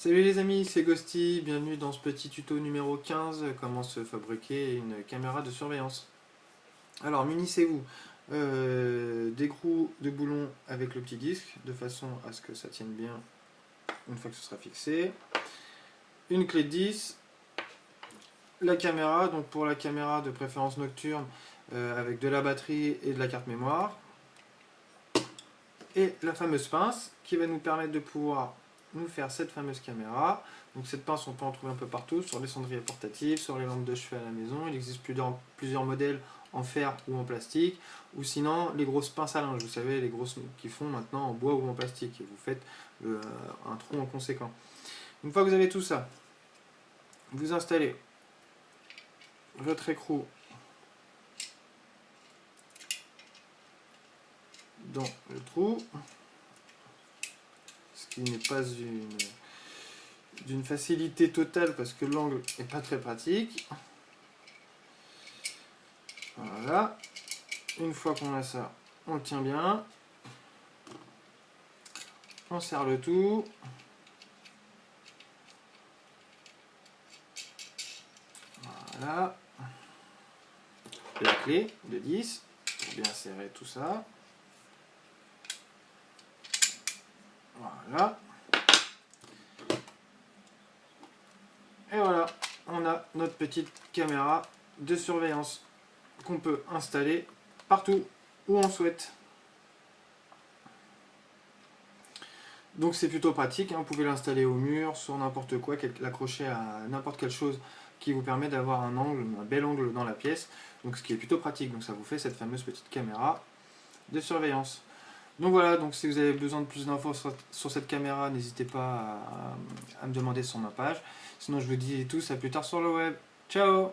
Salut les amis, c'est Ghosty, bienvenue dans ce petit tuto numéro 15, comment se fabriquer une caméra de surveillance. Alors munissez-vous d'écrous de boulons avec le petit disque, de façon à ce que ça tienne bien une fois que ce sera fixé. Une clé de 10, la caméra, donc pour la caméra de préférence nocturne, avec de la batterie et de la carte mémoire. Et la fameuse pince qui va nous permettre de pouvoir nous faire cette fameuse caméra. Donc cette pince, on peut en trouver un peu partout, sur les cendriers portatifs, sur les lampes de chevet à la maison. Il existe plusieurs modèles en fer ou en plastique, ou sinon les grosses pinces à linge, vous savez, les grosses qui font maintenant en bois ou en plastique, et vous faites un tronc en conséquent. Une fois que vous avez tout ça, vous installez votre écrou dans le trou, ce qui n'est pas d'une facilité totale parce que l'angle n'est pas très pratique. Voilà. Une fois qu'on a ça, on le tient bien. On serre le tout. Voilà. La clé de 10 pour bien serrer tout ça. Voilà. Et voilà, on a notre petite caméra de surveillance qu'on peut installer partout où on souhaite. Donc c'est plutôt pratique, hein. Vous pouvez l'installer au mur, sur n'importe quoi, l'accrocher à n'importe quelle chose qui vous permet d'avoir un bel angle dans la pièce. Donc ce qui est plutôt pratique, donc ça vous fait cette fameuse petite caméra de surveillance. Donc voilà, donc si vous avez besoin de plus d'infos sur cette caméra, n'hésitez pas à me demander sur ma page. Sinon je vous dis tous à plus tard sur le web. Ciao!